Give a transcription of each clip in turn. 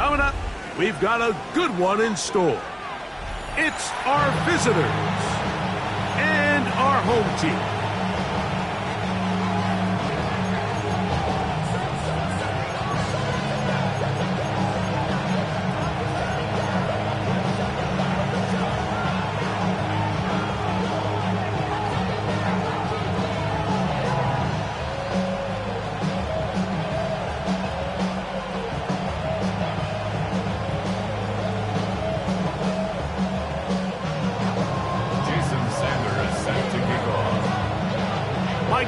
Coming up, we've got a good one in store. It's our visitors and our home team.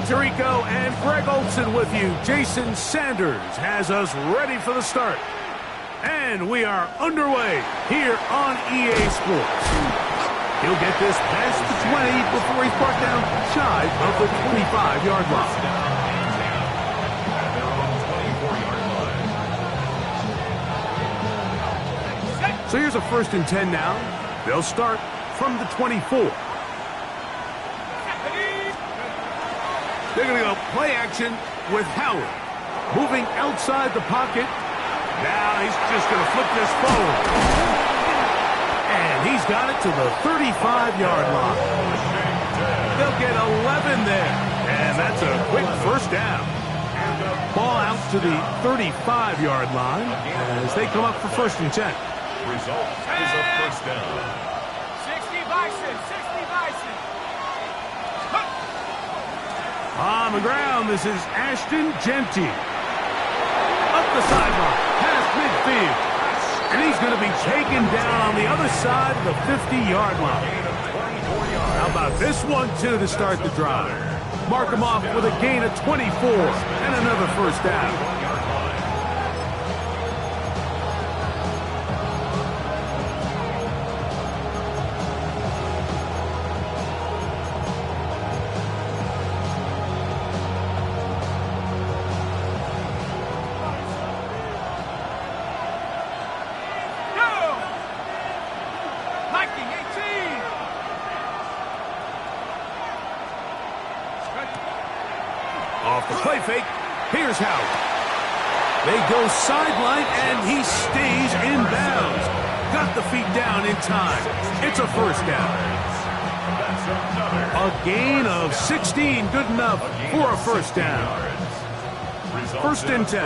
Tirico and Greg Olson with you. Jason Sanders has us ready for the start. And we are underway here on EA Sports. He'll get this past the 20 before he's brought down shy of the 25-yard line. So here's a 1st and 10 now. They'll start from the 24. They're going to go play action with Howard. Moving outside the pocket. Now he's just going to flip this forward. And he's got it to the 35-yard line. They'll get 11 there. And that's a quick 1st down. Ball out to the 35-yard line as they come up for 1st and 10. Result is a 1st down. 60 Bison, 60 Bison. On the ground, this is Ashton Genty. Up the sideline, past midfield. And he's going to be taken down on the other side of the 50-yard line. How about this one, too, to start the drive? Mark him off with a gain of 24 and another 1st down. Off the play fake, here's Howard. They go sideline, and he stays in bounds. Got the feet down in time. It's a 1st down. A gain of 16, good enough for a 1st down. 1st and 10.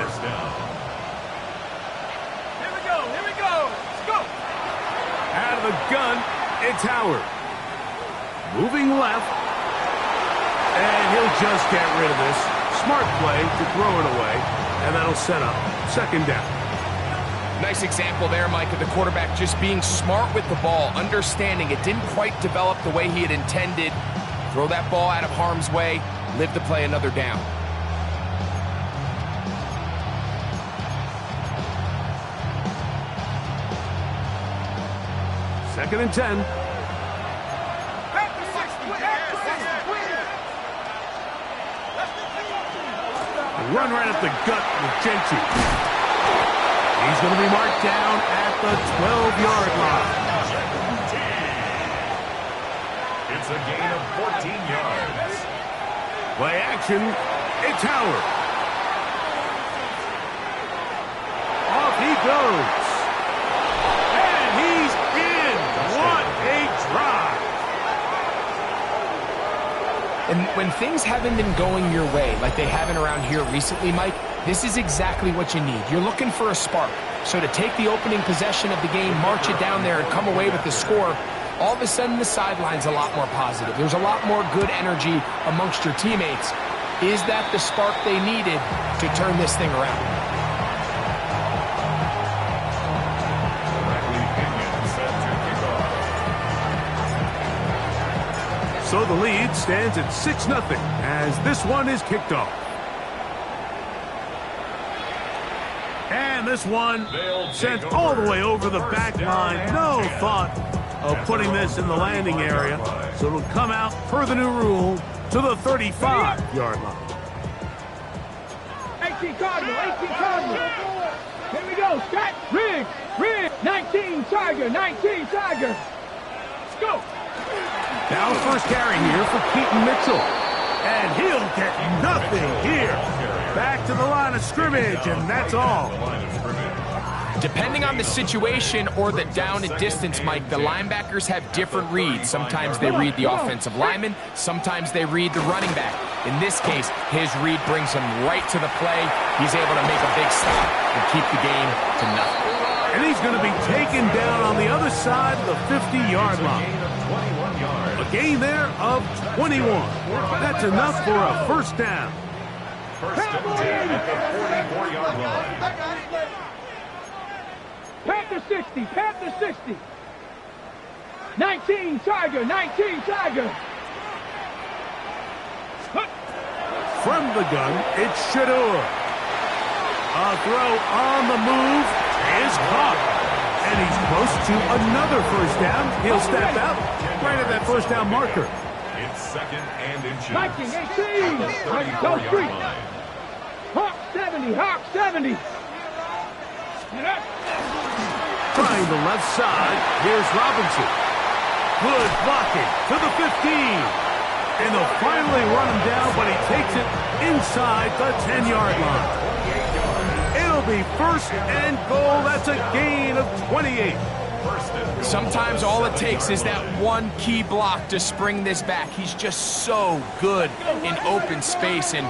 Here we go, let's go. Out of the gun, it's Howard. Moving left. And he'll just get rid of this. Smart play to throw it away. And that'll set up 2nd down. Nice example there, Mike, of the quarterback just being smart with the ball, understanding it didn't quite develop the way he had intended. Throw that ball out of harm's way, live to play another down. 2nd and 10. Run right up the gut with Genty. He's going to be marked down at the 12-yard line. It's a gain of 14 yards. Play action, it's Howard. Off he goes. And he's in. What a drive. And when things haven't been going your way, like they haven't around here recently, Mike, this is exactly what you need. You're looking for a spark. So to take the opening possession of the game, march it down there, and come away with the score, all of a sudden the sideline's a lot more positive. There's a lot more good energy amongst your teammates. Is that the spark they needed to turn this thing around? So the lead stands at 6-0 as this one is kicked off. And this one sent all the way over the back line. No thought of putting this in the landing area. So it'll come out per the new rule to the 35-yard line. 18 Cardinal, 18 Cardinal. Here we go, Scott. Rig, 19 Tiger, 19 Tiger. Let's go. Now the first carry here for Keaton Mitchell. And he'll get nothing here. Back to the line of scrimmage, and that's all. Depending on the situation or the down and distance, Mike, the linebackers have different reads. Sometimes they read the offensive lineman, sometimes they read the running back. In this case, his read brings him right to the play. He's able to make a big stop and keep the game to nothing. And he's going to be taken down on the other side of the 50-yard line. A gain there of 21. That's enough for a first down. First and 10 at the 44-yard line. Panther 60, Panther 60. 19 Tiger, 19 Tiger. From the gun, it's Shador. A throw on the move is caught. And he's close to another first down. He'll step out right at that first down marker. It's second and inches. Viking 18. Let's go street. Hawk 70, Hawk 70. Trying the left side, here's Robinson. Good blocking to the 15. And they'll finally run him down, but he takes it inside the 10-yard line. It'll be first and goal. That's a gain of 28. Sometimes all it takes is that one key block to spring this back. He's just so good in open space. And,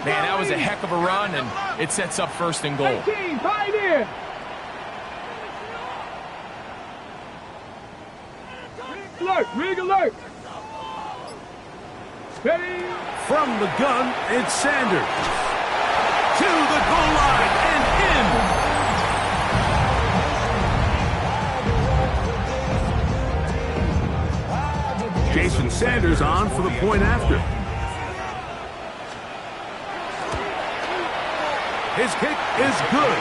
man, that was a heck of a run, and it sets up first and goal. 18, Pioneer. Alert, rig alert. Ready? From the gun, it's Sanders. To the goal line and in. Jason Sanders on for the point after. His kick is good.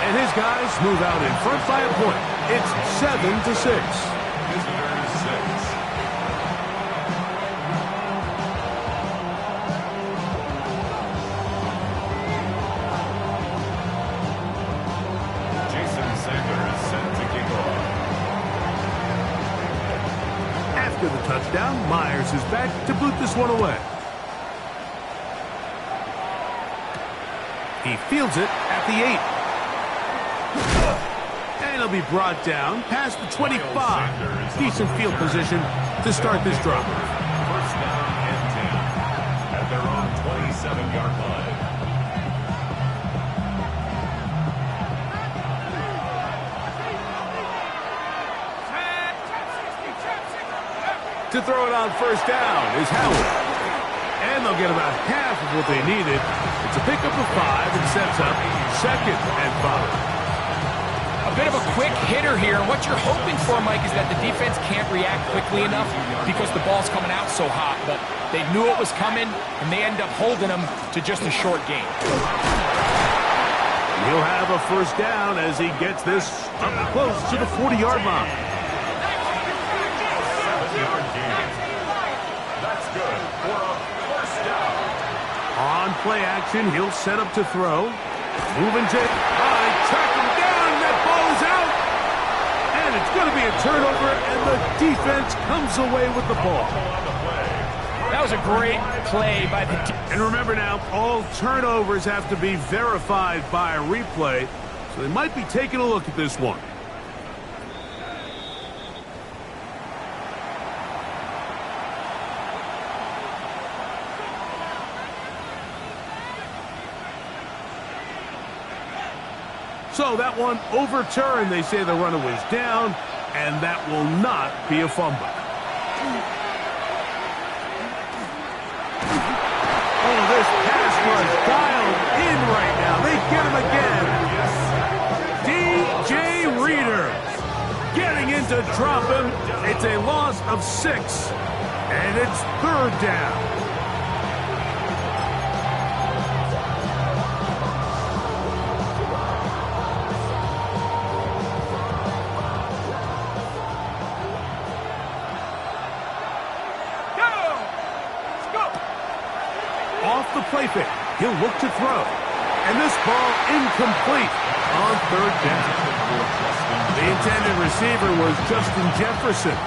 And his guys move out in front by a point. It's 7-6. After the touchdown, Myers is back to boot this one away. He fields it at the 8. And he'll be brought down past the 25. Decent field position to start this drive. First down and 10 at their own 27-yard line. To throw it on first down is Howard. And they'll get about half of what they needed. It's a pickup of 5 and sets up second and 5. A bit of a quick hitter here. What you're hoping for, Mike, is that the defense can't react quickly enough because the ball's coming out so hot. But they knew it was coming, and they end up holding them to just a short game. He'll have a first down as he gets this up close to the 40-yard line. That's good for a first down. On play action, he'll set up to throw. Moving to high, track him down, that ball's out. And it's going to be a turnover, and the defense comes away with the ball. That was a great play by the defense. And remember now, all turnovers have to be verified by a replay, so they might be taking a look at this one. So that one overturned. They say the runner was down, and that will not be a fumble. Oh, this pass was dialed in right now. They get him again. DJ Reader getting in to drop him. It's a loss of 6, and it's third down. Off the play fake, he'll look to throw. And this ball incomplete on third down. The intended receiver was Justin Jefferson.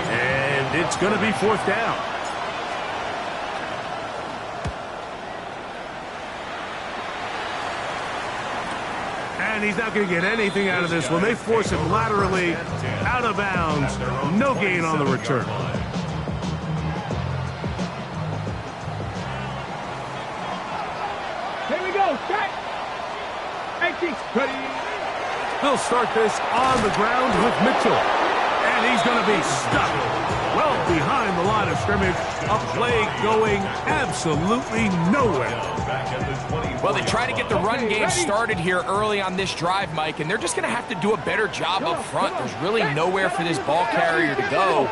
And it's going to be fourth down. And he's not going to get anything out of this one. They force him laterally out of bounds. No gain on the return. Here we go. Set. 18. Ready. They'll start this on the ground with Mitchell. And he's going to be stuck well behind the line of scrimmage. A play going absolutely nowhere. Well, they try to get the run game started here early on this drive, Mike, and they're just going to have to do a better job up front. There's really nowhere for this ball carrier to go.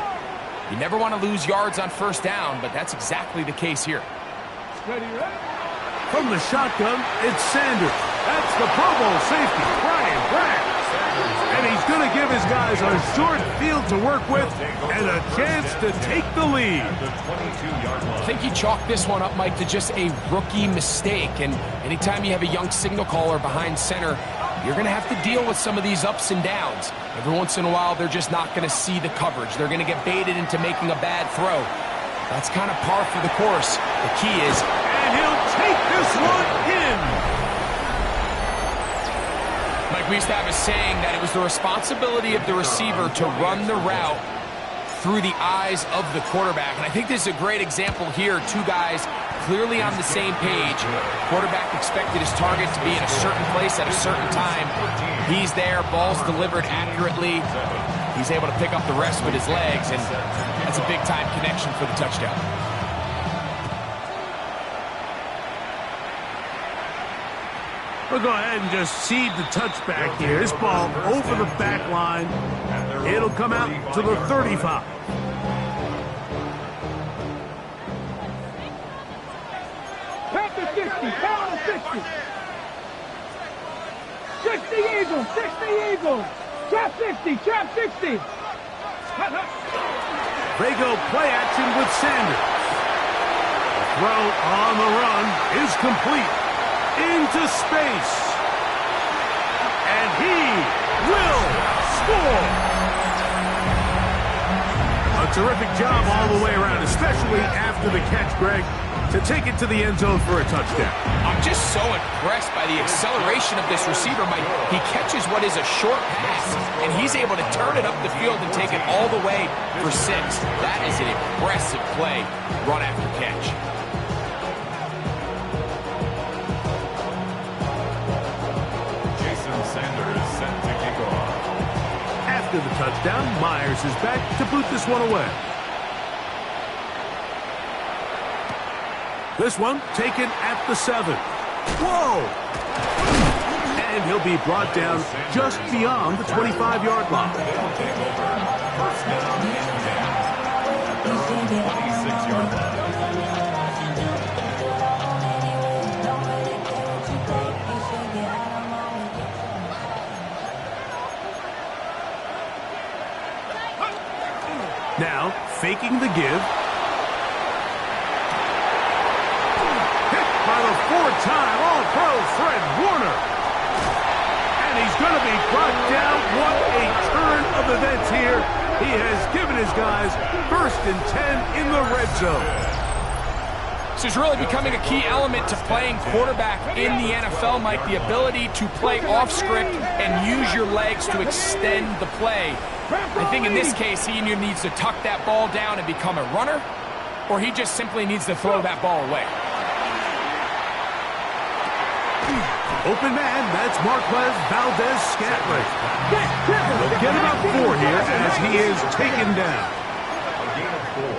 You never want to lose yards on first down, but that's exactly the case here. Ready. From the shotgun, it's Sanders. That's the Pro Bowl safety, Brian Grant. And he's going to give his guys a short field to work with and a chance to take the lead. I think he chalked this one up, Mike, to just a rookie mistake. And anytime you have a young signal caller behind center, you're going to have to deal with some of these ups and downs. Every once in a while, they're just not going to see the coverage. They're going to get baited into making a bad throw. That's kind of par for the course. The key is... And he'll take this one in. Mike, we used to have a saying that it was the responsibility of the receiver to run the route through the eyes of the quarterback. And I think this is a great example here. Two guys clearly on the same page. Quarterback expected his target to be in a certain place at a certain time. He's there, ball's delivered accurately. He's able to pick up the rest with his legs, and that's a big-time connection for the touchdown. We'll go ahead and just cede the touchback here. This ball over the back line. It'll come out to the 35. Count to 60. Count to 60. 60 Eagles. 60 Eagles. Trap 60. Trap 60. They go play action with Sanders. The throw on the run is complete. Into space. And he will score. A terrific job all the way around, especially after the catch, Greg, to take it to the end zone for a touchdown. I'm just so impressed by the acceleration of this receiver, Mike. He catches what is a short pass, and he's able to turn it up the field and take it all the way for 6. That is an impressive play, run after catch. Sanders set to kick off. After the touchdown, Myers is back to boot this one away. This one taken at the 7. Whoa! And he'll be brought down just beyond the 25-yard line. First down and 10 at their own 26-yard line. Now, faking the give. Hit by the 4-time All-Pro Fred Warner. And he's going to be brought down. What a turn of events here. He has given his guys 1st and 10 in the red zone. This is really becoming a key element to playing quarterback in the NFL, Mike. The ability to play off script and use your legs to extend the play. I think in this case, he either needs to tuck that ball down and become a runner, or he just simply needs to throw that ball away. Open man, that's Marquez Valdez-Scantling. They'll get about 4 here as he is taken down. A gain of 4.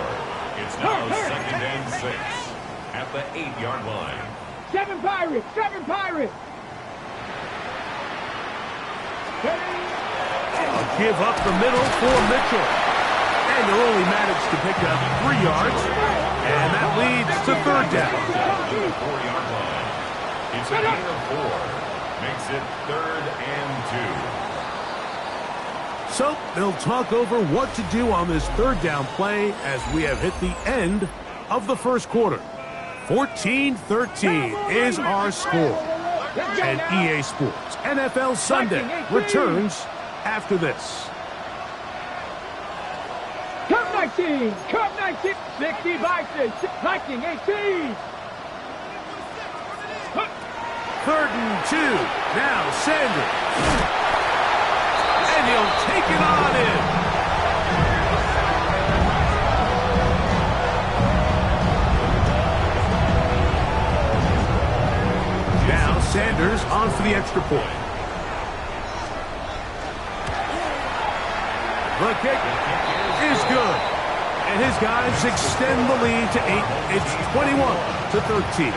It's now 2nd and 6 at the 8-yard line. 7 Pirates. 7 Pirates. A give up the middle for Mitchell. And they'll only manage to pick up 3 yards. And that leads to 3rd down. To the 4-yard line. It's a gain of 4. Makes it 3rd and 2. So they'll talk over what to do on this 3rd down play as we have hit the end of the first quarter. 14-13 is our score. And EA Sports NFL Sunday returns after this. Cup 19. Cup 19. 60 Vikings. Viking 18. 3rd and 2. Now Sanders. And he'll take it on in. Now Sanders on for the extra point. The kick is good. And his guys extend the lead to 8. It's 21-13.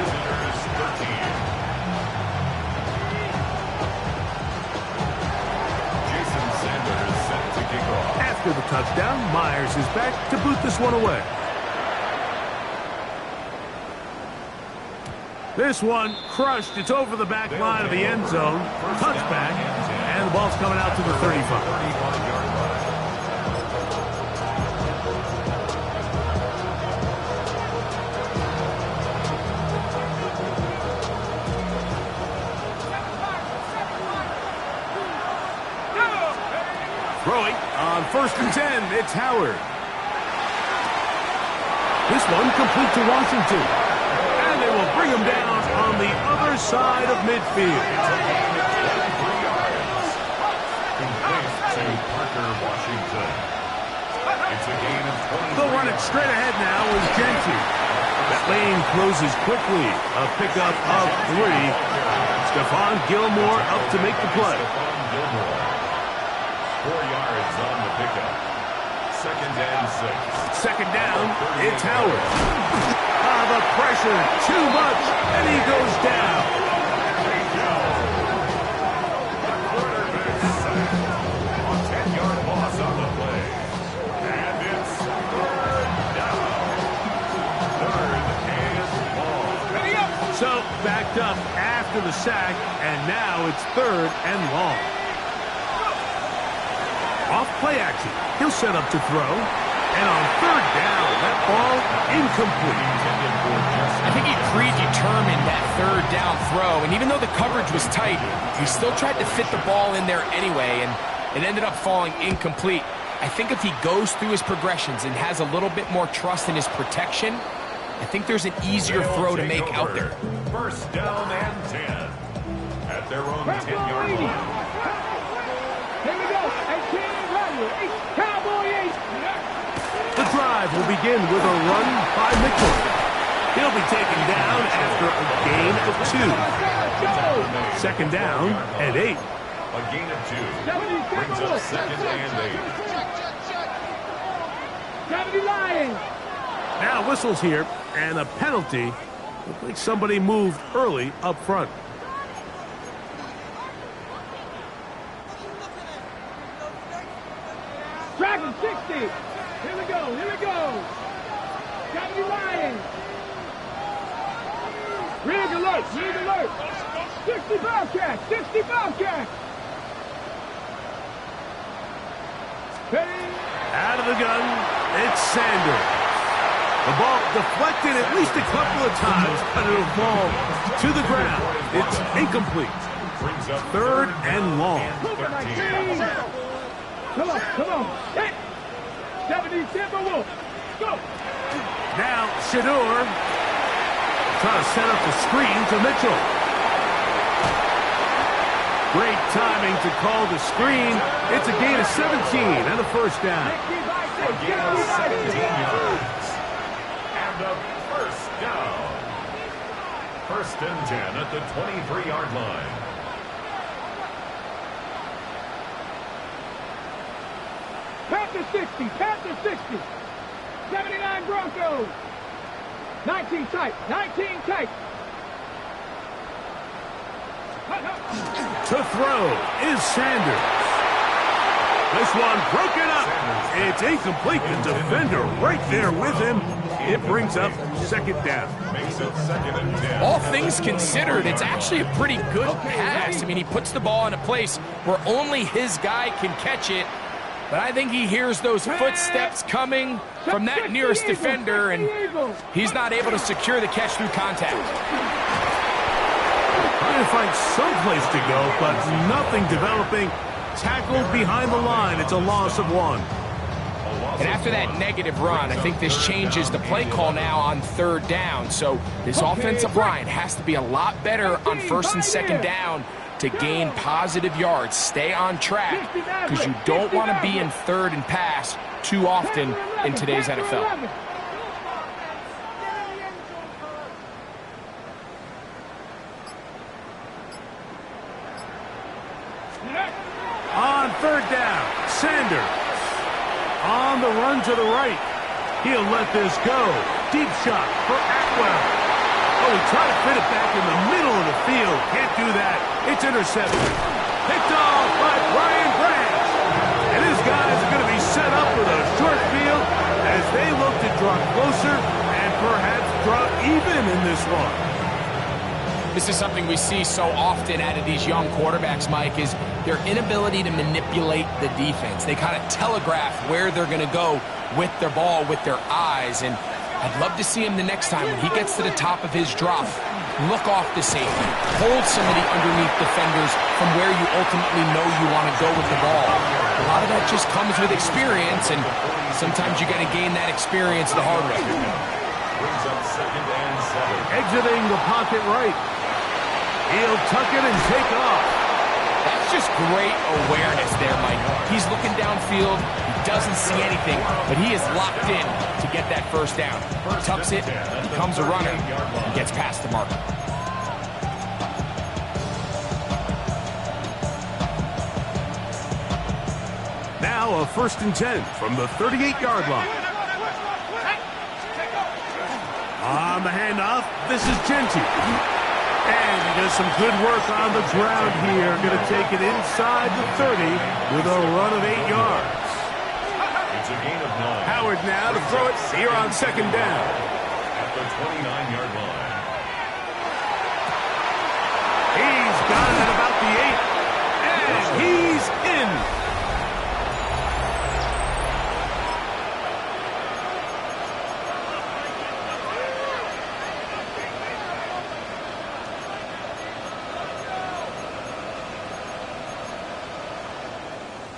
After the touchdown, Myers is back to boot this one away. This one crushed. It's over the back line of the end zone. Touchback. And the ball's coming out to the 35. Throwing on 1st and 10, it's Howard. This one complete to Washington. And they will bring him down on the other side of midfield. They'll run it straight ahead now with Gentry. That lane closes quickly. A pickup of 3. Stephon Gilmore up to make the play. 4 yards on the pickup. 2nd and 6. 2nd down, it's Howard. The pressure, too much, and he goes down. The quarterback sack. A 10-yard loss on the play. And it's 3rd down. 3rd and long. So, backed up after the sack, and now it's 3rd and long. Off play action. He'll set up to throw. And on 3rd down, that ball incomplete. I think he predetermined that 3rd down throw. And even though the coverage was tight, he still tried to fit the ball in there anyway. And it ended up falling incomplete. I think if he goes through his progressions and has a little bit more trust in his protection, I think there's an easier throw to make out there. 1st down and 10. At their own 10-yard line. Here we go. 18, Cowboy 8. The drive will begin with a run by Mitchell. He'll be taken down after a gain of 2. 2nd down and 8. A gain of 2. Brings up 2nd and 8. 70 Lions. Now whistles here, and a penalty. Looks like somebody moved early up front. Dragon 60. Here we go. Here we go. 70 Lions. Rig alert. Rig alert. 60 Bobcat. 60 Bobcat. Ready? Out of the gun, it's Sanders. The ball deflected at least a couple of times, but it'll fall to the ground. It's incomplete. 3rd and long. Come on, come on. Hit. 70 Timberwolves. Go. Now, Shador trying to set up the screen to Mitchell. Great timing to call the screen. It's a gain of 17 and a 1st down. A gain of 17 yards. And a 1st down. 1st and 10 at the 23-yard line. Panther 60, Panther 60. 79 Broncos. 19 tight, 19 tight. To throw is Sanders. This one broken up. It's incomplete. The defender right there with him. It brings up 2nd down. Makes it 2nd and 10. All things considered, it's actually a pretty good pass. I mean, he puts the ball in a place where only his guy can catch it. But I think he hears those footsteps coming from that nearest defender, and he's not able to secure the catch through contact. Trying to find some place to go, but nothing developing. Tackled behind the line. It's a loss of 1. And after that negative run, I think this changes the play call now on third down. So this offensive line has to be a lot better on first and second down to gain positive yards. Stay on track because you don't want to be in third and pass too often in today's NFL. On third down, Sanders. On the run to the right. He'll let this go. Deep shot for Atwell. Oh, he tried to fit it back in the middle of the field. Can't do that. It's intercepted. Picked off by Brian Branch. And his guys are going to be set up with a short field as they look to draw closer and perhaps draw even in this one. This is something we see so often out of these young quarterbacks, Mike, is their inability to manipulate the defense. They kind of telegraph where they're going to go with their ball, with their eyes. And I'd love to see him the next time when he gets to the top of his drop. Look off the safety. Hold somebody underneath defenders from where you ultimately know you want to go with the ball. A lot of that just comes with experience, and sometimes you got to gain that experience the hard way. Brings up 2nd and 7. Exiting the pocket right. He'll tuck it and take off. That's just great awareness there, Mike. He's looking downfield. He doesn't see anything, but he is locked in to get that first down. He tucks it, becomes a runner, and gets past the marker. Now a 1st and 10 from the 38-yard line. On the handoff, this is Genty. And he does some good work on the ground here. Going to take it inside the 30 with a run of 8 yards. It's a gain of 9. Howard now to throw it here on 2nd down. At the 29-yard line. He's got it at about the 8. And he's in.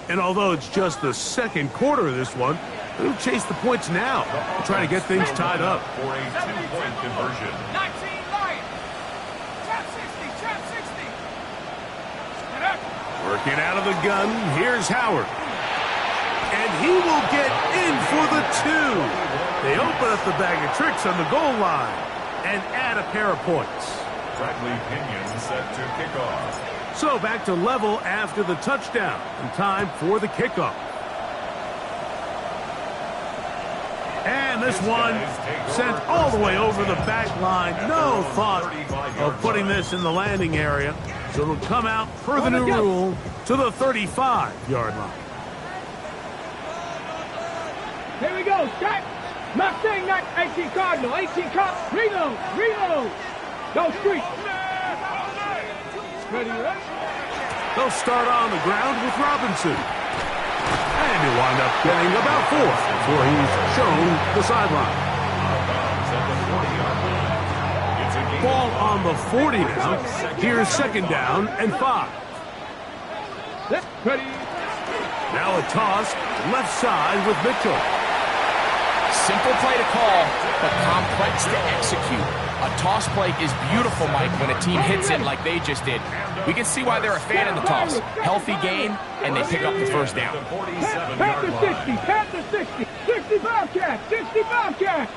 And although it's just the second quarter of this one, they'll chase the points now, trying to get things tied up. For a 2-point conversion. 19 Lions. Trap 60, trap 60. Get up. Working out of the gun, here's Howard. And he will get in for the 2. They open up the bag of tricks on the goal line and add a pair of points. Bradley Pinion set to kick off. So back to level after the touchdown, and time for the kickoff. And this one sent all the way over the back line. No thought of putting this in the landing area. So it'll come out per the new rule to the 35-yard line. Here we go, Scott. Mustang 18 Cardinal, 18 Cardinal. Reload, reload. Go street. Ready, right? They'll start on the ground with Robinson. And he'll wind up getting about 4 before he's shown the sideline. Ball on the 40 now. Here's 2nd down and 5. Ready. Now a toss left side with Mitchell. Simple play to call, but complex to execute. A toss play is beautiful, Mike, when a team hits it like they just did. We can see why they're a fan of the toss. Healthy gain, and they pick up the first down. Panther 60, Panther 60, 65 cat, 65 cat.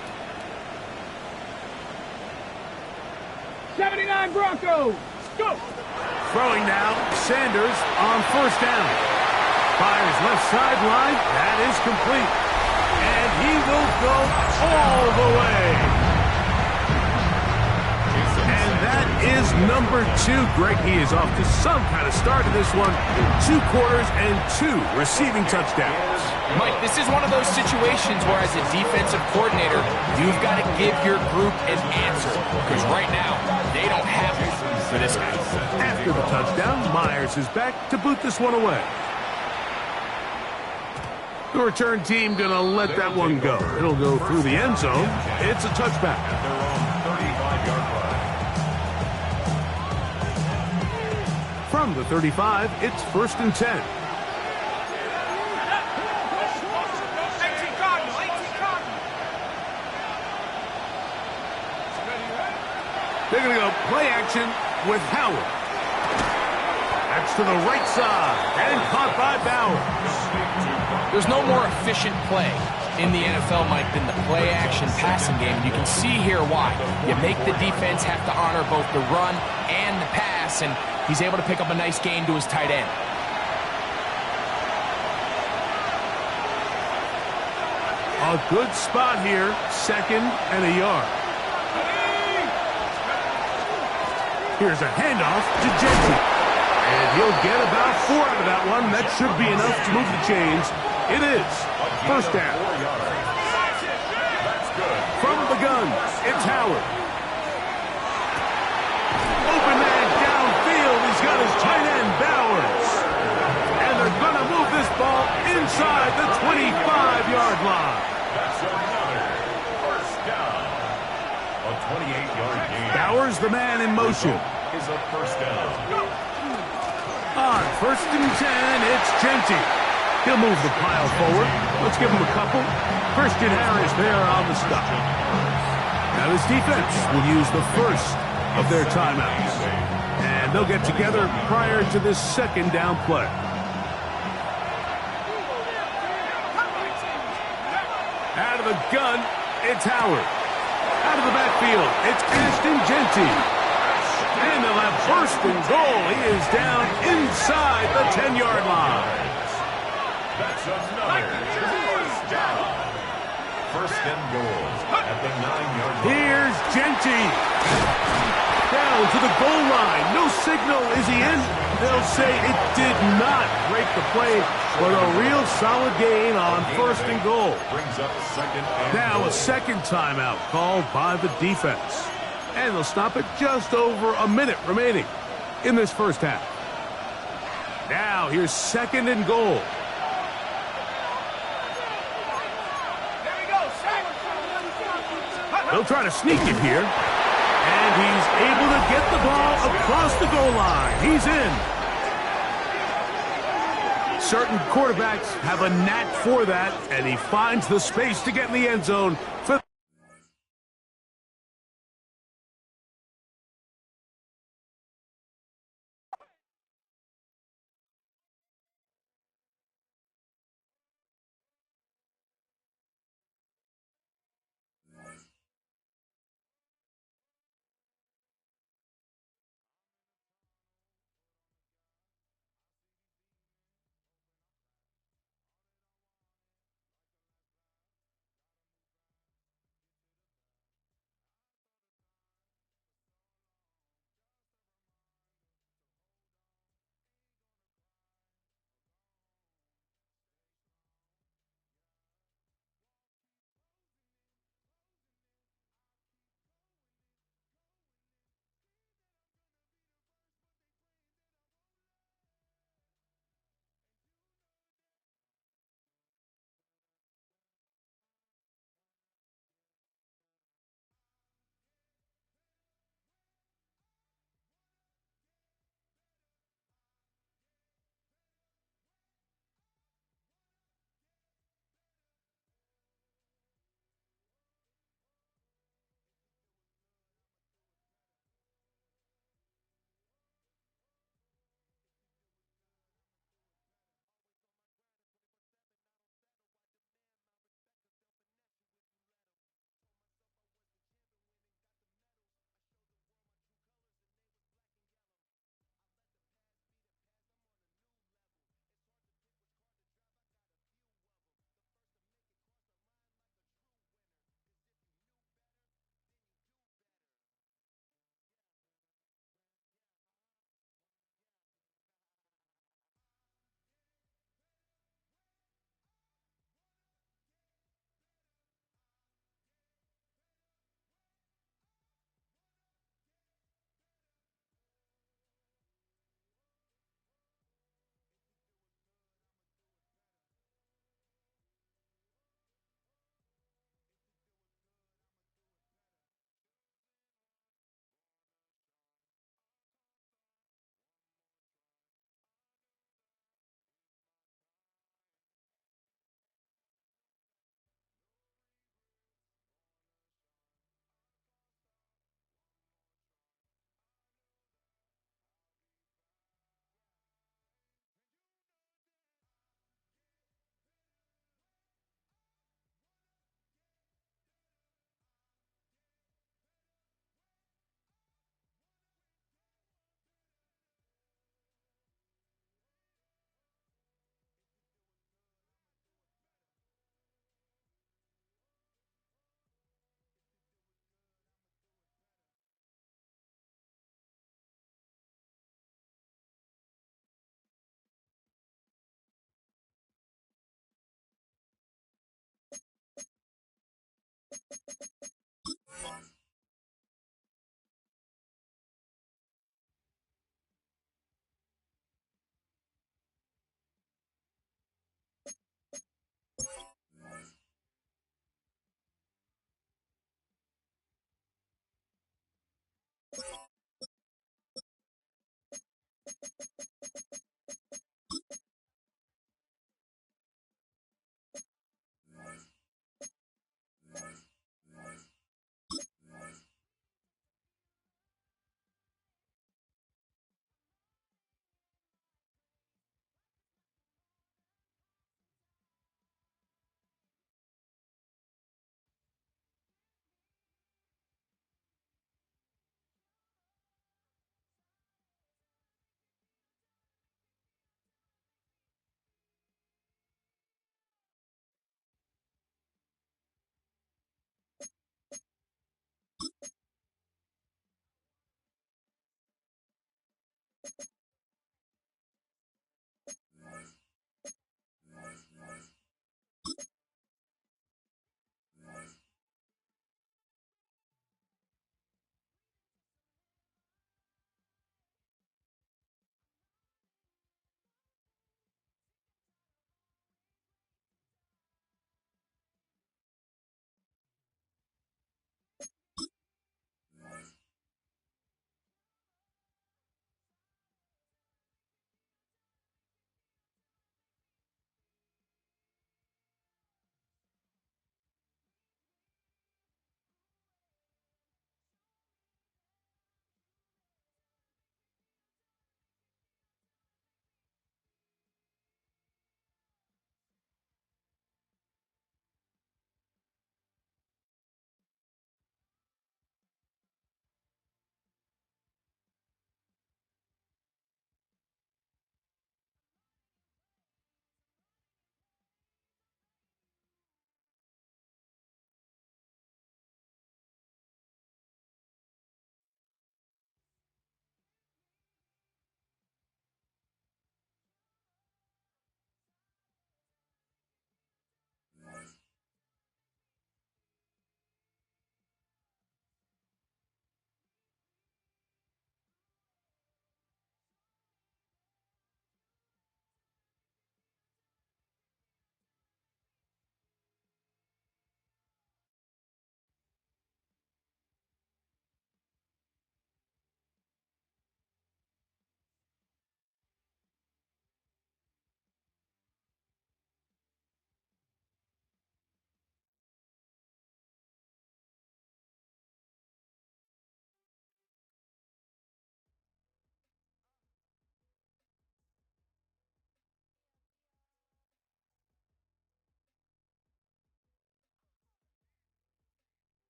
79 Broncos, go. Throwing now, Sanders on 1st down. Fires left sideline, that is complete. And he will go all the way. And that is number 2. Greg, he is off to some kind of start in this one. 2 quarters and 2 receiving touchdowns. Mike, this is one of those situations where as a defensive coordinator, you've got to give your group an answer. Because right now, they don't have it for this guy. After the touchdown, Myers is back to boot this one away. The return team going to let that one go. It'll go through the end zone. It's a touchback. At their own 35-yard line. From the 35, it's 1st and 10. Play action with Howard. That's to the right side and caught by Bowers. There's no more efficient play in the NFL, Mike, than the play-action passing game. And you can see here why. You make the defense have to honor both the run and the pass, and he's able to pick up a nice gain to his tight end. A good spot here, 2nd and a yard. Here's a handoff to Jensen. And he'll get about 4 out of that one. That should be enough to move the chains. It is. First down. From the gun, it's Howard. Open man downfield. He's got his tight end, Bowers. And they're going to move this ball inside the 25-yard line. That's another first down. A 28-yard gain. Bowers, the man in motion. Is a first down. On 1st and 10, it's Genty. He'll move the pile forward. Let's give him a couple. Christian Harris there on the stop. Now this defense will use the first of their timeouts. And they'll get together prior to this 2nd down play. Out of the gun, it's Howard. Out of the backfield, it's Ashton Genty. And they'll have 1st and goal. He is down inside the 10-yard line. That's another first down. 1st and goal at the 9-yard line. Here's Genty. Down to the goal line. No signal. Is he in? They'll say it did not break the play, but a real solid gain on 1st and goal. Brings up 2nd and Now goal. a 2nd timeout called by the defense. And they'll stop it just over a minute remaining in this first half. Now here's 2nd and goal. They'll try to sneak it here. And he's able to get the ball across the goal line. He's in. Certain quarterbacks have a knack for that, and he finds the space to get in the end zone for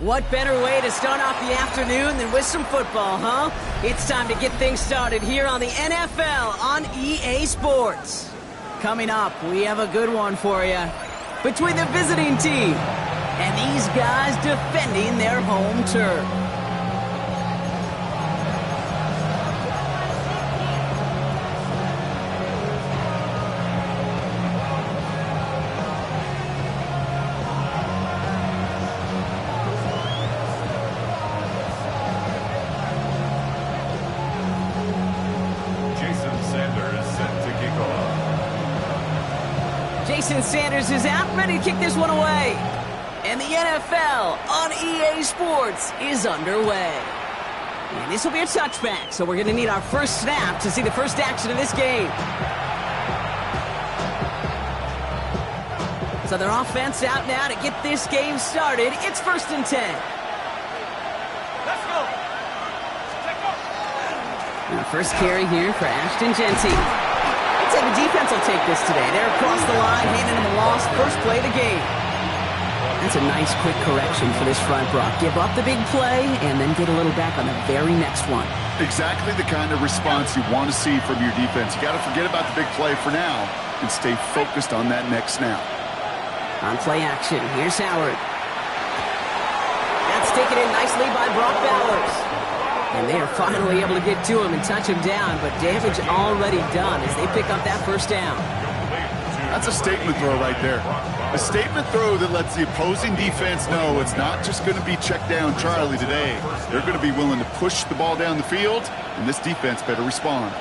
What better way to start off the afternoon than with some football, huh? It's time to get things started here on the NFL on EA Sports. Coming up, we have a good one for you. Between the visiting team and these guys defending their home turf. Jason Sanders is out, ready to kick this one away. And the NFL on EA Sports is underway. And this will be a touchback, so we're going to need our first snap to see the first action of this game. So their offense out now to get this game started. It's 1st and 10. Let's go. And the first carry here for Ashton Genty. I'd say the defense will take this today. They're across the line, handing them a loss. First play of the game. That's a nice quick correction for this front, Brock. Give up the big play and then get a little back on the very next one. Exactly the kind of response you want to see from your defense. You got to forget about the big play for now and stay focused on that next snap. On play action, here's Howard. That's taken in nicely by Brock Bowers. And they are finally able to get to him and touch him down, but damage already done as they pick up that first down. That's a statement throw right there. A statement throw that lets the opposing defense know it's not just going to be check down Charlie today. They're going to be willing to push the ball down the field, and this defense better respond.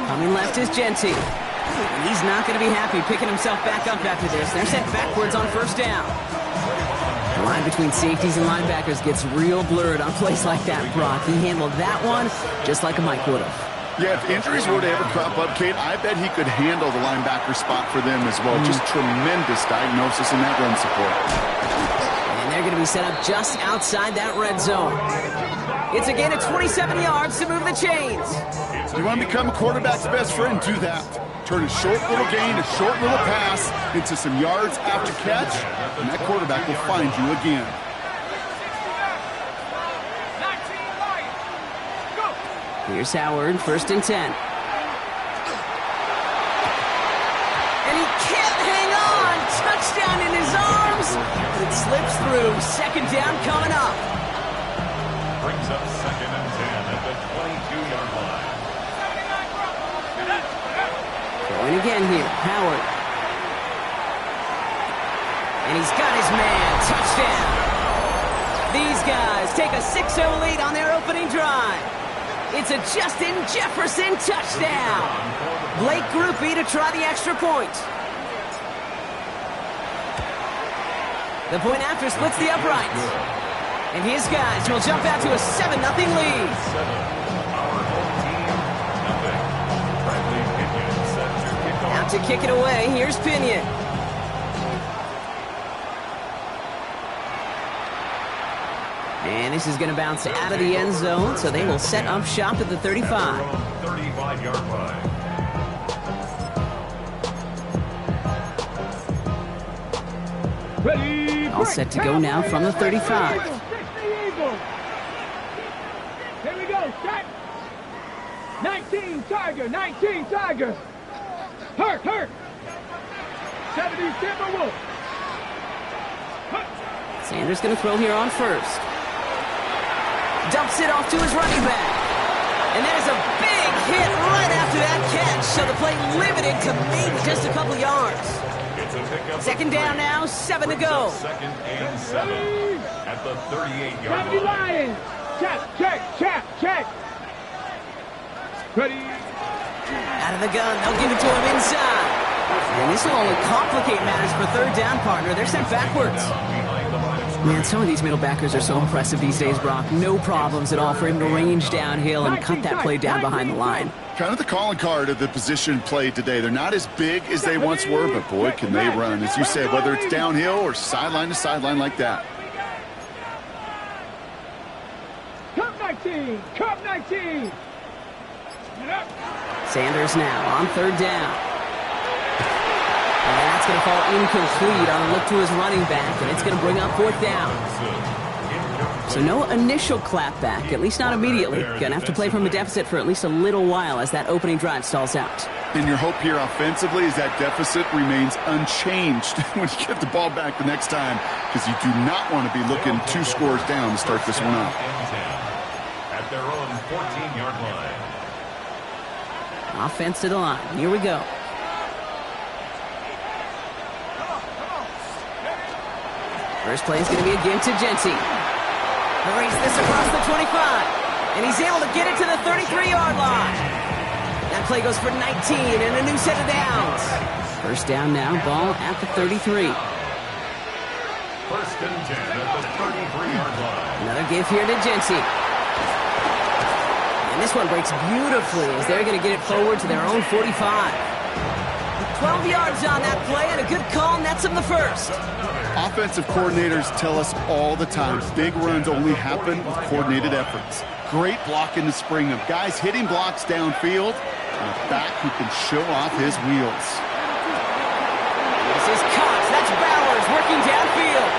Coming left is Genty. And he's not going to be happy picking himself back up after this. They're sent backwards on first down. The line between safeties and linebackers gets real blurred on plays like that, Brock. He handled that one just like a Mike would have. Yeah, if injuries were to ever crop up, Kate, I bet he could handle the linebacker spot for them as well. Just tremendous diagnosis in that run support. And they're going to be set up just outside that red zone. It's a gain of 27 yards to move the chains. You want to become a quarterback's best friend? Do that. Turn a short little gain, a short little pass into some yards after catch, and that quarterback will find you again. Here's Howard, 1st and 10. And he can't hang on. Touchdown in his arms. But it slips through. 2nd down coming up. Brings up 2nd and 10 at the 22-yard line. Going again here, Howard. And he's got his man. Touchdown. These guys take a 6-0 lead on their opening drive. It's a Justin Jefferson touchdown. Blake Grupe to try the extra point. The point after splits the uprights. And his guys will jump out to a 7-0 lead. 7, our home team, nothing. Bradley Pinion set to kick off. Out to kick it away, here's Pinion. And this is going to bounce out of the end zone, so they will set up shop at the 35. 35-yard line. Ready. All set to go now from the 35. Here we go. Shot. 19 Tiger. 19 Tiger. Hurt. 70 Timberwolf. Sanders going to throw here on first. Dumps it off to his running back. And there's a big hit right after that catch. So the play limited to maybe just a couple yards. It's a pickup. Second down now, 7 to go. Second and 7 at the 38-yard 70 line. Lions. Check. Ready. Out of the gun, they'll give it to him inside. And this will only complicate matters for third down, partner. They're sent backwards. Man, some of these middle backers are so impressive these days, Brock. No problems at all for him to range downhill and cut that play down behind the line. Kind of the calling card of the position played today. They're not as big as they once were, but boy, can they run. As you said, whether it's downhill or sideline to sideline like that. Cup 19. Sanders now on third down. And that's going to fall incomplete on a look to his running back, and it's going to bring up fourth down. So no initial clapback, at least not immediately. Going to have to play from a deficit for at least a little while as that opening drive stalls out. And your hope here offensively is that deficit remains unchanged when you get the ball back the next time, because you do not want to be looking 2 scores down to start this one out. At their own 14-yard line. Offense to the line. Here we go. First play is going to be a give to Genty. Race this across the 25. And he's able to get it to the 33-yard line. That play goes for 19 and a new set of downs. First down now, ball at the 33. First and 10 at the 33-yard line. Another give here to Genty. And this one breaks beautifully as they're going to get it forward to their own 45. 12 yards on that play and a good call nets him the first. Offensive coordinators tell us all the time, big runs only happen with coordinated efforts. Great block in the spring of guys hitting blocks downfield and a back who can show off his wheels. This is Cox. That's Bowers working downfield.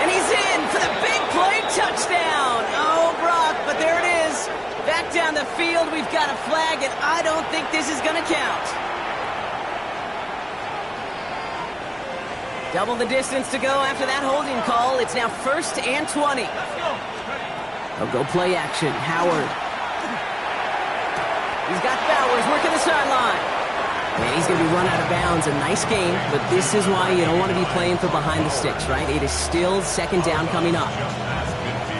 And he's in for the big play touchdown. Oh, Brock, but there it is. Back down the field, we've got a flag, and I don't think this is going to count. Double the distance to go after that holding call. It's now first and 20. They'll go play action. Howard. He's got Bowers working the sideline. And he's going to be run out of bounds. A nice game, but this is why you don't want to be playing for behind the sticks, right? It is still second down coming up.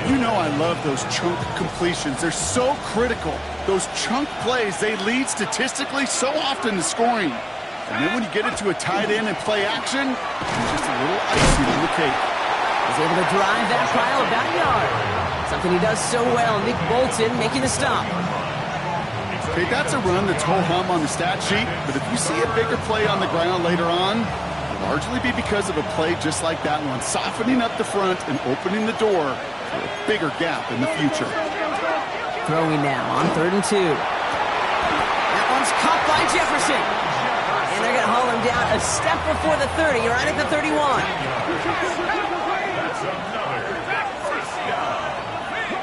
You know I love those chunk completions. They're so critical. Those chunk plays, they lead statistically so often to scoring. And then when you get into a tight end and play action, just a little icing on the cake. He's able to drive that pile about a yard. Something he does so well. Nick Bolton making the stop. Okay, that's a run that's ho-hum on the stat sheet, but if you see a bigger play on the ground later on, it'll largely be because of a play just like that one, softening up the front and opening the door for a bigger gap in the future. Throwing now on 3rd and 2. That one's caught by Jefferson. And they're going to haul him down a step before the 30, right at the 31.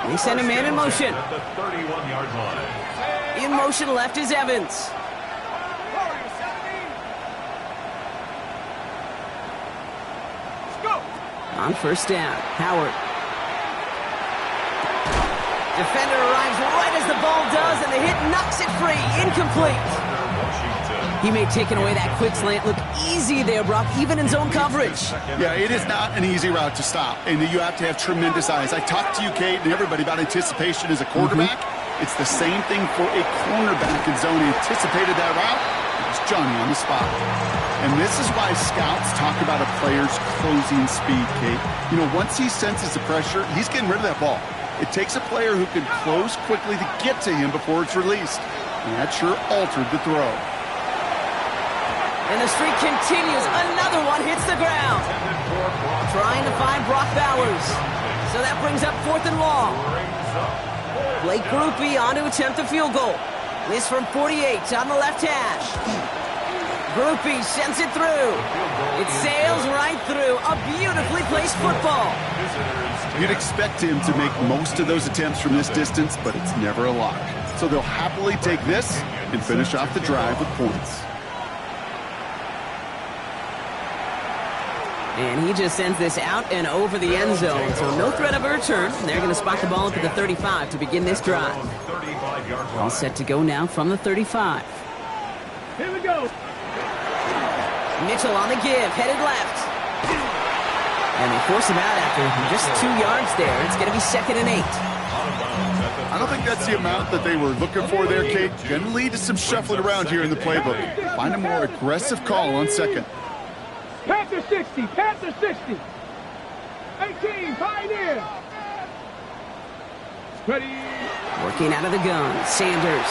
They send a man in motion. At the 31-yard line. In motion left is Evans. On first down, Howard. Defender arrives right as the ball does, and the hit knocks it free. Incomplete. He made taking away that quick slant look easy there, Brock, even in zone coverage. Yeah, it is not an easy route to stop, and you have to have tremendous eyes. I talked to you, Kate, and everybody about anticipation as a quarterback. It's the same thing for a cornerback in zone. He anticipated that route, It's Johnny on the spot. And this is why scouts talk about a player's closing speed, Kate. You know, once he senses the pressure, he's getting rid of that ball. It takes a player who can close quickly to get to him before it's released. And that sure altered the throw. And the streak continues. Another one hits the ground. Trying to find Brock Bowers. So that brings up 4th and long. Blake Grupe on to attempt a field goal. This from 48 on the left hash. Grupe sends it through. It sails right through. A beautifully placed football. You'd expect him to make most of those attempts from this distance, but it's never a lock. So they'll happily take this and finish off the drive with points. And he just sends this out and over the end zone. So no threat of a return. They're going to spot the ball up at the 35 to begin this drive. All set to go now from the 35. Here we go. Mitchell on the give, headed left. And they force him out after just 2 yards there. It's going to be 2nd and 8. I don't think that's the amount that they were looking for there, Kate. Going to lead to some shuffling around here in the playbook. Find a more aggressive call on 2nd. Panther 60, Panther 60. 18, Pioneer. Ready. Working out of the gun, Sanders.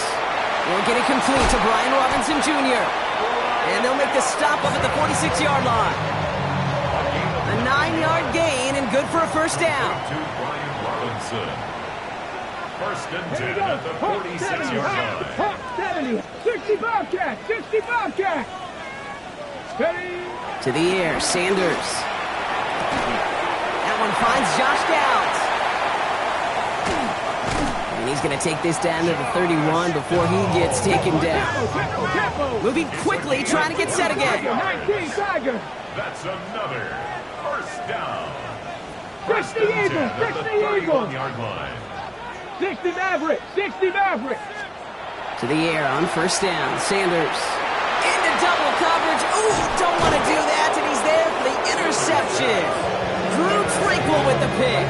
Will get it complete to Brian Robinson Jr. And they'll make the stop up at the 46-yard line. A 9-yard gain and good for a first down. To Brian Robinson. 1st and 10 at the 46-yard line. Hawk 70, 60 Bobcat, 60 Bobcat. Ready. To the air, Sanders. That one finds Josh Downs. And he's going to take this down to the 31 before he gets taken down. Moving quickly, trying to get set again. 19, Tiger. That's another first down. 60 Eagles, 60 Eagles. 31-yard line. 60 Maverick, 60 Maverick. To the air on first down, Sanders. Into double coverage. Ooh, don't want to do that, and he's there for the interception. Drew Tranquil with the pick.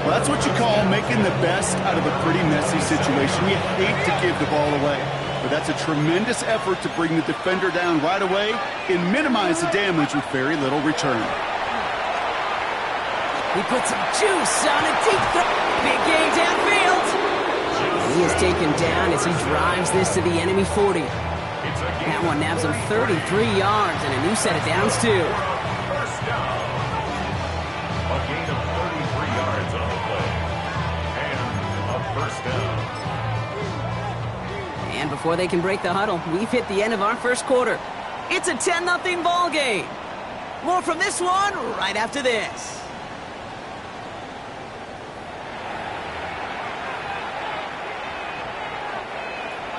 Well, that's what you call making the best out of a pretty messy situation. You hate to give the ball away, but that's a tremendous effort to bring the defender down right away and minimize the damage with very little return. He puts some juice on a deep throw. Big gain downfield. He is taken down as he drives this to the enemy 40. That one nabs him 33 yards and a new set of downs, too. First down. A gain of 33 yards on the play. And a first down. And before they can break the huddle, we've hit the end of our first quarter. It's a 10-0 ball game. More from this one right after this.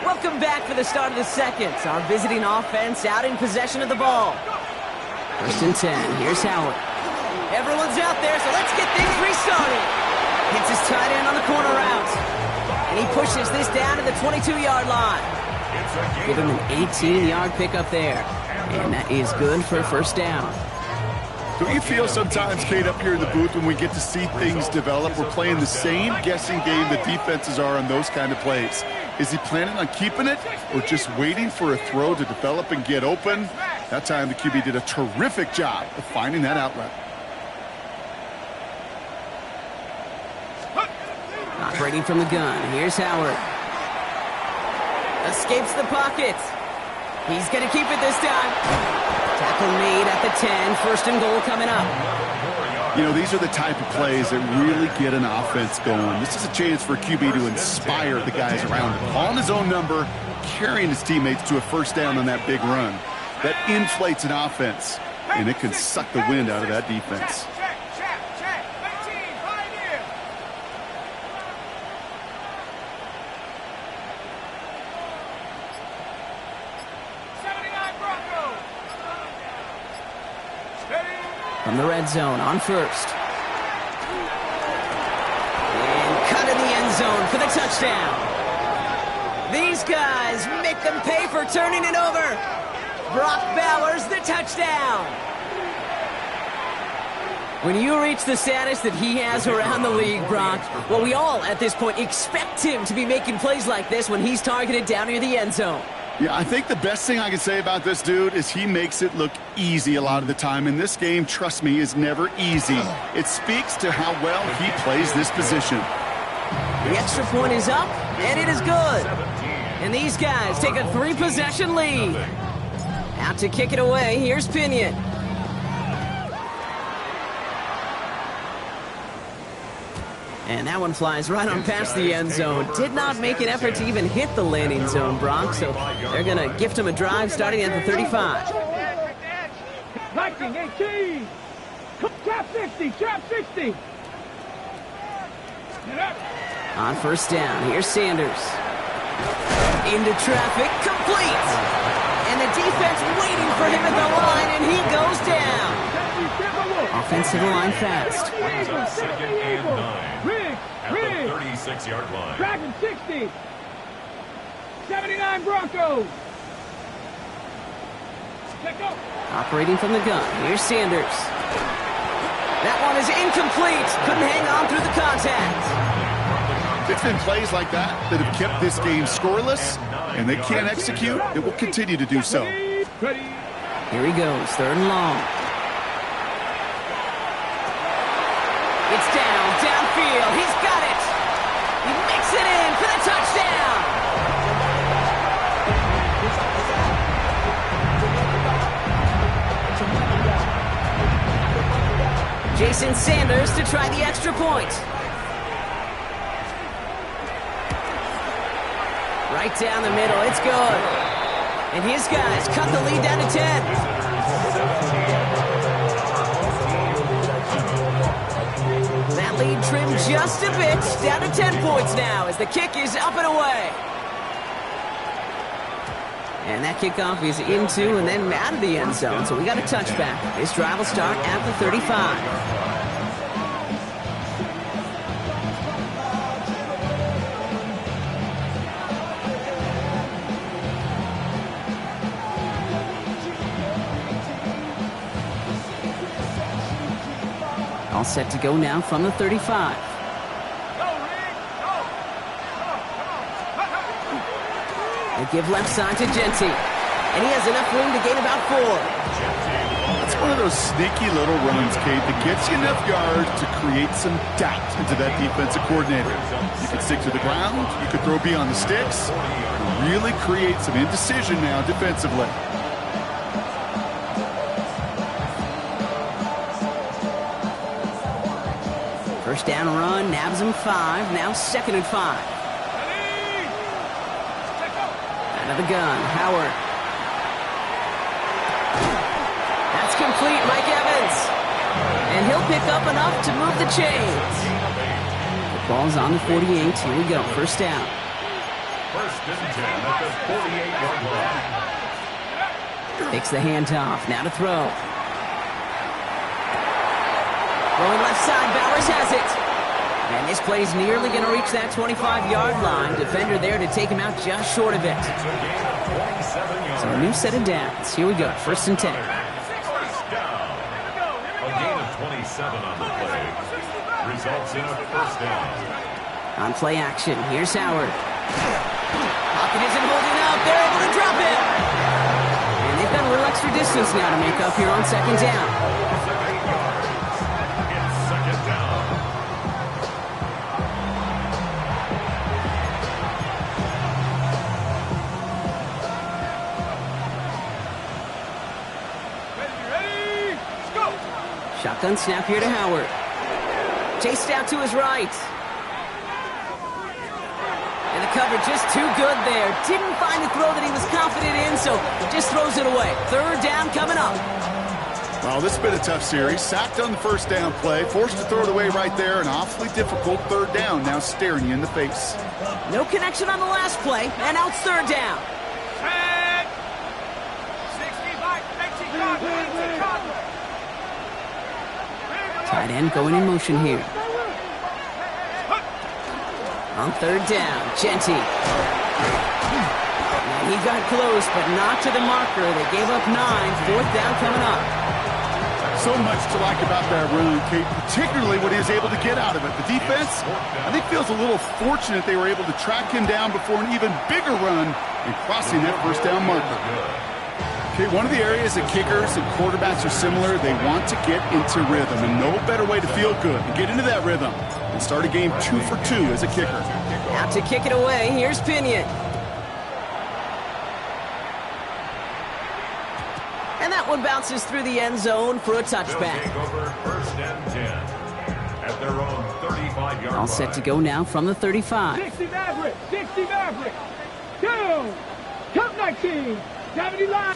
Welcome back for the start of the second. Our visiting offense out in possession of the ball. 1st and 10. Here's Howard. Everyone's out there, so let's get things restarted. Hits his tight end on the corner route. And he pushes this down to the 22-yard line. Give him an 18-yard pickup there. And that is good for a first down. Don't you feel sometimes, Kate, up here in the booth when we get to see things develop, we're playing the same guessing game that defenses are on those kind of plays? Is he planning on keeping it or just waiting for a throw to develop and get open? That time the QB did a terrific job of finding that outlet. Operating from the gun, here's Howard. Escapes the pocket. He's going to keep it this time. Tackle made at the 10. 1st and goal coming up. You know, these are the type of plays that really get an offense going. This is a chance for a QB to inspire the guys around him. Calling his own number, carrying his teammates to a first down on that big run. That inflates an offense, and it can suck the wind out of that defense. From the red zone on first. And cut in the end zone for the touchdown. These guys make them pay for turning it over. Brock Bowers, the touchdown. When you reach the status that he has around the league, Brock, well, we all at this point expect him to be making plays like this when he's targeted down near the end zone. Yeah, I think the best thing I can say about this dude is he makes it look easy a lot of the time. And this game, trust me, is never easy. It speaks to how well he plays this position. The extra point is up, and it is good. And these guys take a 3-possession lead. Out to kick it away, here's Pinion. And that one flies right on past the end zone. Did not make an effort to even hit the landing zone, Brock. So they're going to gift him a drive starting at the 35. Lightning 18. Trap 60. Trap 60. On first down, here's Sanders. Into traffic, complete. And the defense waiting for him at the line, and he goes down. Offensive line fast. Brings up 2nd and 9. At the 36-yard line. Dragon 60. 79 Broncos. Operating from the gun, here's Sanders. That one is incomplete. Couldn't hang on through the contact. It's been plays like that that have kept this game scoreless, and they can't execute. It will continue to do so. Here he goes, 3rd and long. It's downfield. He's got it. He makes it in for the touchdown. Jason Sanders to try the extra point. Right down the middle, it's good. And his guys cut the lead down to 10. That lead trimmed just a bit, down to 10 points now as the kick is up and away. And that kickoff is into and then out of the end zone, so we got a touchback. This drive will start at the 35. All set to go now from the 35. They give left side to Genty. And he has enough room to gain about 4. It's one of those sneaky little runs, Kate, that gets you enough yards to create some doubt into that defensive coordinator. You can stick to the ground. You could throw beyond the sticks. Really create some indecision now defensively. First down run, nabs him 5, now 2nd and 5. Out of the gun, Howard. That's complete, Mike Evans. And he'll pick up enough to move the chains. The ball's on the 48, here we go, first down. First and 10 at the 48-yard line. Takes the handoff, now to throw. Going left side, Bowers has it. And this play's nearly going to reach that 25-yard line. Defender there to take him out just short of it. So a new set of downs. Here we go, first and 10. First down. A gain of 27 on the play. Results in a first down. On play action, here's Howard. Pocket isn't holding up. They're able to drop it. And they've got a little extra distance now to make up here on second down. Shotgun snap here to Howard. Chased out to his right. And the cover just too good there. Didn't find the throw that he was confident in, so just throws it away. Third down coming up. Well, this has been a tough series. Sacked on the first down play. Forced to throw it away right there. An awfully difficult third down now staring you in the face. No connection on the last play, and now it's third down. Tight end going in motion here. On third down, Genty. And he got close, but not to the marker. They gave up 9. Fourth down coming up. So much to like about that run, Kate, particularly what he was able to get out of it. The defense, I think, feels a little fortunate they were able to track him down before an even bigger run and crossing that first down marker. Okay, one of the areas that kickers and quarterbacks are similar, they want to get into rhythm, and no better way to feel good and get into that rhythm and start a game 2 for 2 as a kicker. Out to kick it away, here's Pinion. And that one bounces through the end zone for a touchback. First and 10 at their own 35-yard line. All set to go now from the 35. 60 Maverick, 60 Maverick. Down. Count 19. 70 line.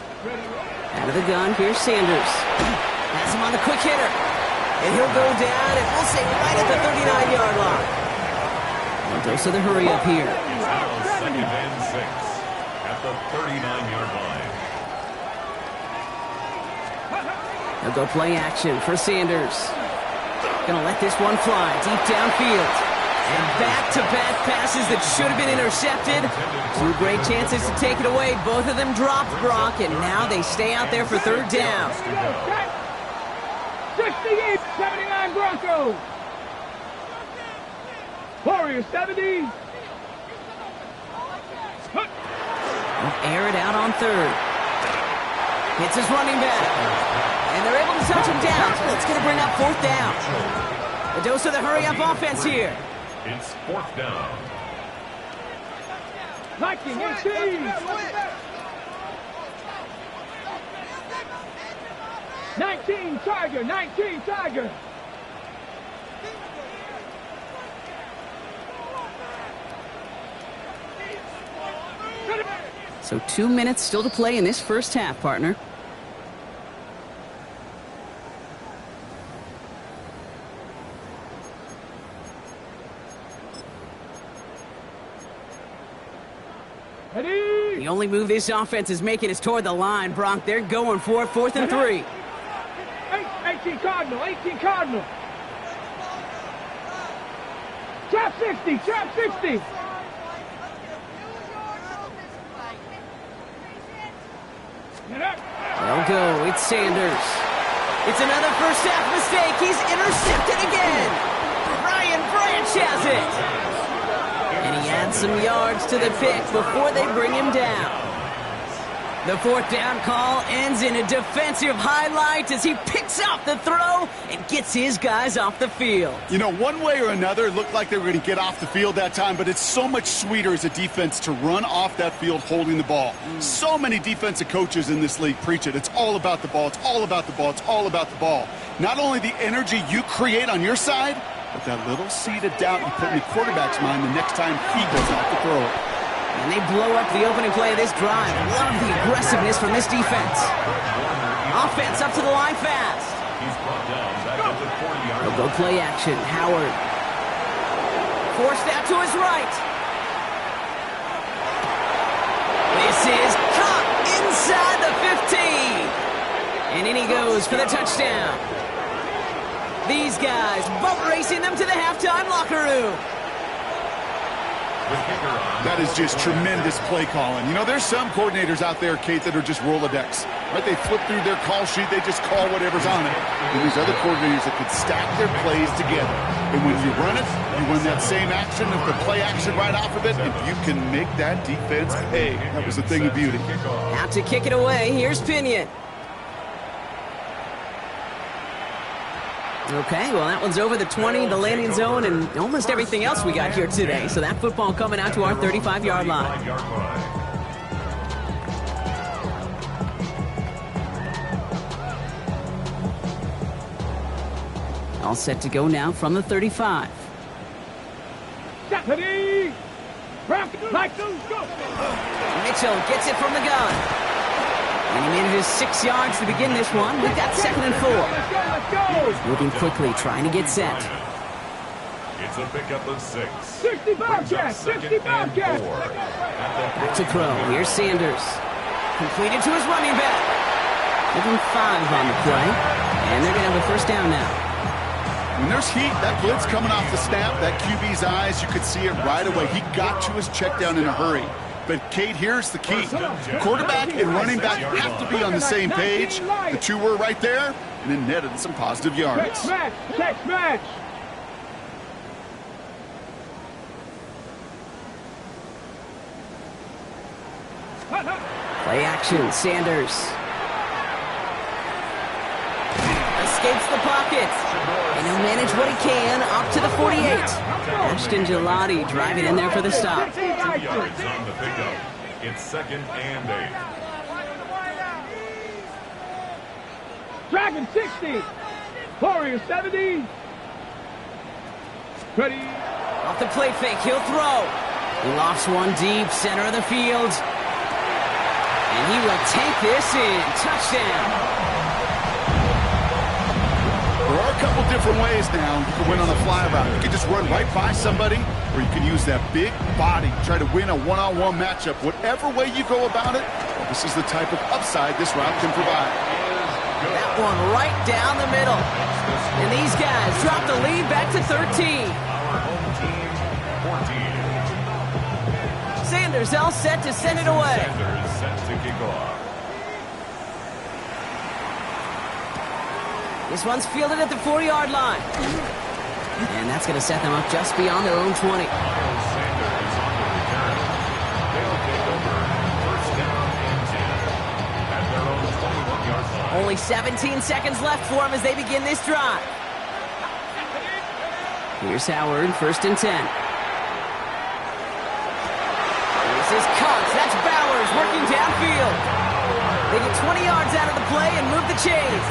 Out of the gun, here's Sanders. Has him on the quick hitter. And he'll go down, and we'll say right at the 39-yard line. A dose of the hurry up here. It's now 2nd and 6 at the 39-yard line. They'll go play action for Sanders. Gonna let this one fly deep downfield. And back-to-back passes that should have been intercepted. 2 great chances to take it away. Both of them dropped, Brock, and now they stay out there for 3rd down. 68, 79 Broncos. Warriors 70. They'll air it out on 3rd. Hits his running back. And they're able to touch him down. So that's going to bring up 4th down. A dose of the hurry-up offense here. It's 4th down. Viking 18. 19 Tiger, 19 Tiger. So 2 minutes still to play in this first half, partner. Ready? The only move this offense is making is toward the line, Bronk. They're going for it, 4th and 3. 18 Cardinal, 18 Cardinal. Trap 60, trap 60. They'll go. It's Sanders. It's another first half mistake. He's intercepted again. Brian Branch has it. And he adds some yards to the pick before they bring him down. The 4th down call ends in a defensive highlight as he picks out the throw and gets his guys off the field. You know, one way or another, it looked like they were going to get off the field that time, but it's so much sweeter as a defense to run off that field holding the ball. So many defensive coaches in this league preach it. It's all about the ball. It's all about the ball. It's all about the ball. Not only the energy you create on your side, but that little seed of doubt you put in the quarterback's mind the next time he goes out to throw it. And they blow up the opening play of this drive. Love the aggressiveness from this defense. Offense up to the line fast. He's brought down back at the 40-yard line. They'll go play action. Howard. Forced out to his right. This is caught inside the 15. And in he goes for the touchdown. These guys boat racing them to the halftime locker room. That is just tremendous play calling. You know, there's some coordinators out there, Kate, that are just Rolodex. Right? They flip through their call sheet. They just call whatever's on it. And there's other coordinators that can stack their plays together. And when you run it, you run that same action with the play action right off of it, and you can make that defense pay. That was a thing of beauty. Out to kick it away. Here's Pinion. Okay, well, that one's over the 20, the landing zone, and almost everything else we got here today. So that football coming out to our 35-yard line. All set to go now from the 35. Ready? Mitchell gets it from the gun. And he manages 6 yards to begin this one. We've got 2nd and 4. Let's go. Moving quickly, trying to get set. It's a pickup of 6. 60 Bobcats, 60 Bobcats. Back to throw. Here's Sanders. Completed to his running back. Give him 5 on the play. And they're going to have a first down now. When there's heat, that blitz coming off the snap, that QB's eyes, you could see it right away. He got to his check down in a hurry. But, Kate, here's the key. Quarterback and running back have to be on the same page. The two were right there, and it netted some positive yards. Text match. Play action, Sanders. Escapes the pocket. And he'll manage what he can up to the 48. Ashton Gelati driving in there for the stop. 2 yards on the pickup. It's 2nd and 8. Dragon 60. Warrior 70. Ready. Off the play fake, he'll throw. He lofts one deep, center of the field. And he will take this in. Touchdown. There are a couple different ways now you can win on a fly route. You can just run right by somebody, or you can use that big body, try to win a one-on-one matchup. Whatever way you go about it, this is the type of upside this route can provide. That one right down the middle. And these guys drop the lead back to 13. Our home team, 14. Sanders all set to send it away. Sanders set to kick off. This one's fielded at the 4-yard line. And that's going to set them up just beyond their own 20. Sanders on the return. They'll take over 1st down and 10 at their own 21-yard line. Only 17 seconds left for them as they begin this drive. Here's Howard, 1st and 10. This is Cox. That's Bowers working downfield. They get 20 yards out of the play and move the chains.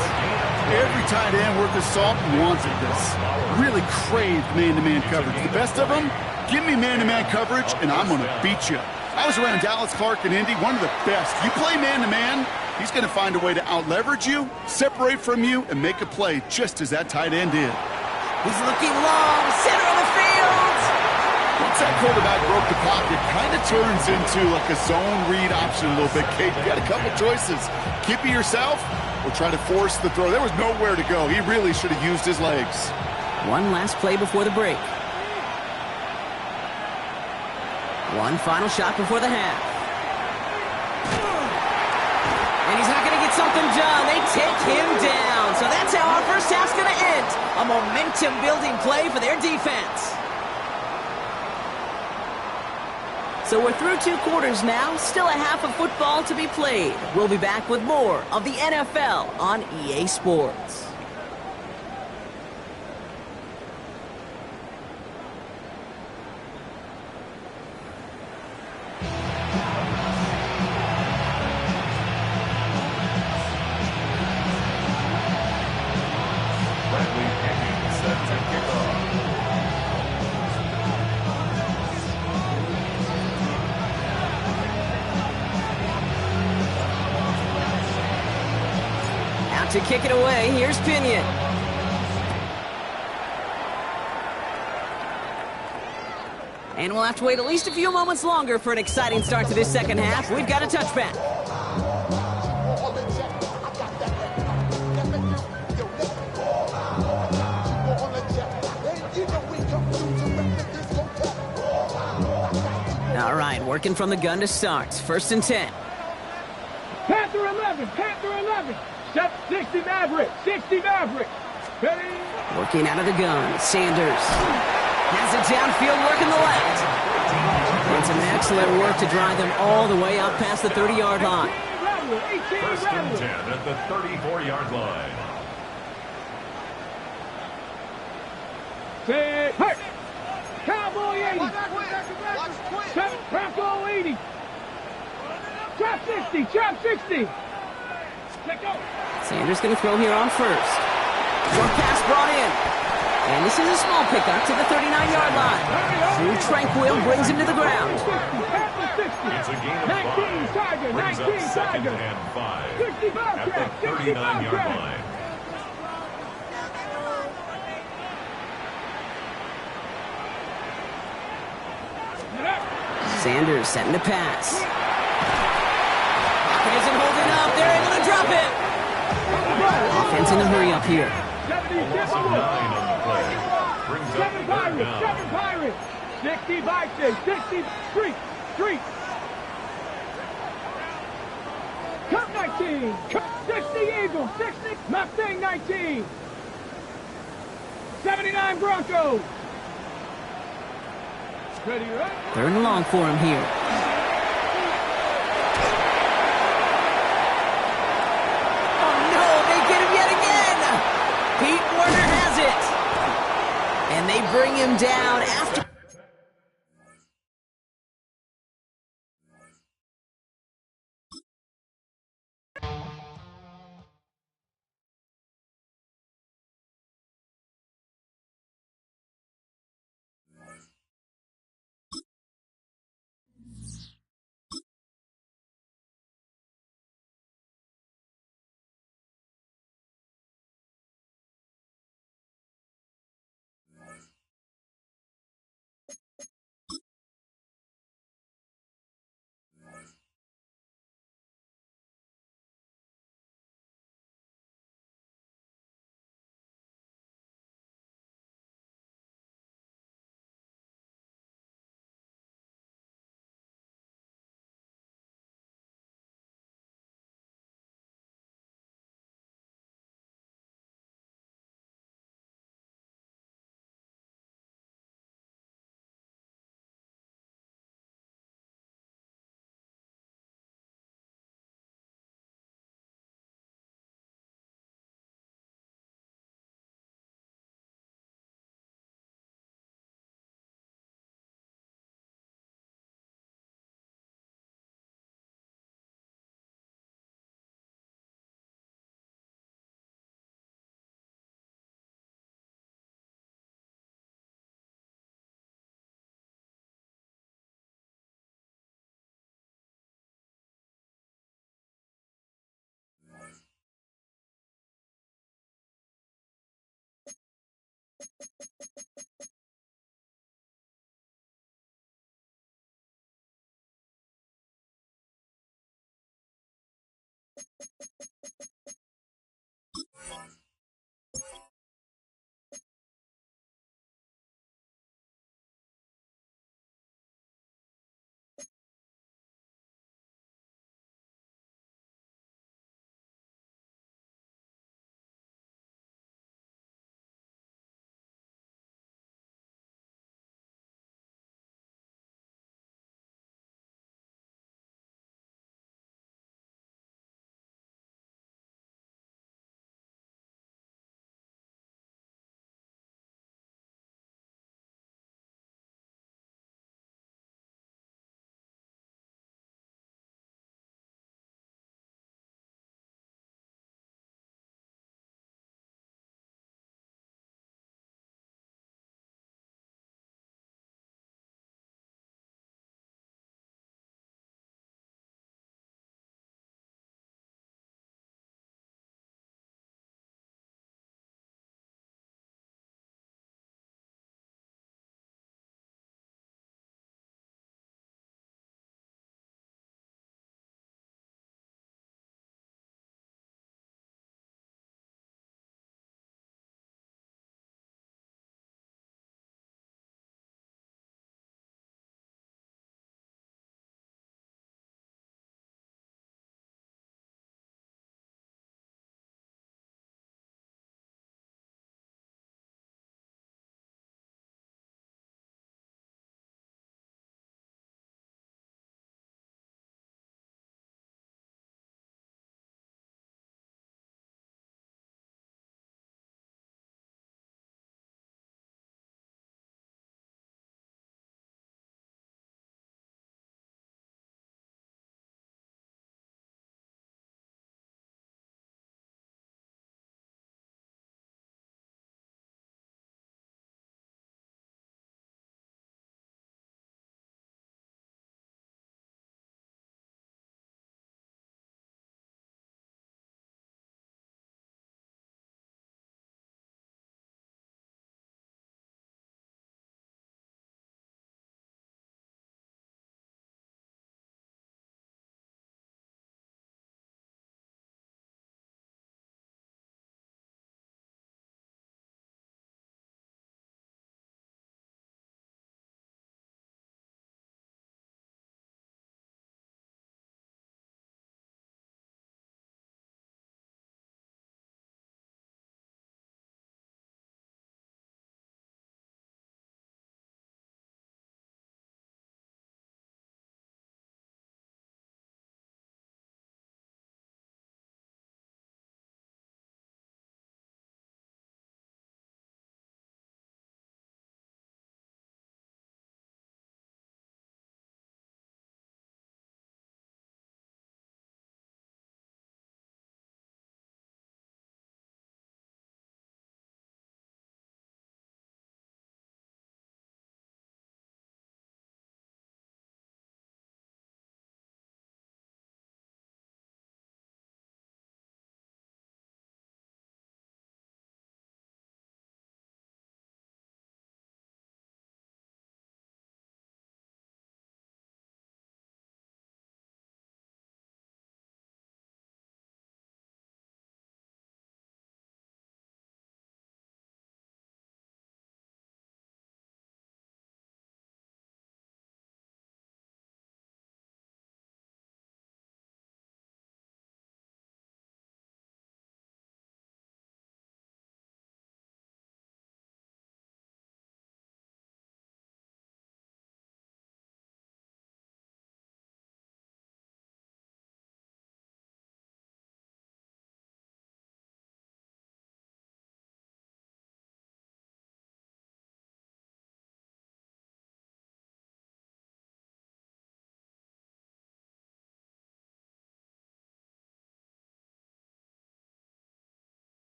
Every tight end worth his salt wanted this. Really craved man-to-man coverage. The best of them, give me man-to-man coverage, and I'm going to beat you. I was around Dallas Clark and Indy, one of the best. You play man-to-man, he's going to find a way to out-leverage you, separate from you, and make a play just as that tight end did. He's looking long, center of the field. Once that quarterback broke the pocket, kind of turns into like a zone read option a little bit, Kate. You got a couple choices. Keep it yourself, or try to force the throw. There was nowhere to go. He really should have used his legs. One last play before the break. One final shot before the half. And he's not going to get something done. They take him down. So that's how our first half's going to end. A momentum-building play for their defense. So we're through 2 quarters now, still a half of football to be played. We'll be back with more of the NFL on EA Sports. Bradley Higgins set to kick off. To kick it away, here's Pinion. And we'll have to wait at least a few moments longer for an exciting start to this second half. We've got a touchback. All right, working from the gun to start. 1st and 10. Panther 11, Panther 11. 60 Maverick, 60 Maverick. Ready? Working out of the gun, Sanders. Has it downfield, working the left. And some excellent work to drive them all the way up past the 30-yard line. 1st and 10 at the 34-yard line. Say, hey! Cowboy 80. Bronco 80. Trap 60, trap 60. Sanders going to throw here on 1st. Short pass brought in. And this is a small pickup to the 39-yard line. Drew Tranquil brings him to the ground. It's a gain of 5. Brings up 2nd and 5 at the 39-yard line. Sanders setting to pass. Pocket isn't holding up. They're able to drop it. Offense in a hurry up here. A loss of 9 on the play. Brings up 3rd down. 7 Pirates. 60 Vikings. 60 Street. Cup 19. 60 Eagles. 60 Mustang 19. 79 Broncos. Ready, right? 3rd and long for him here. bring him down after...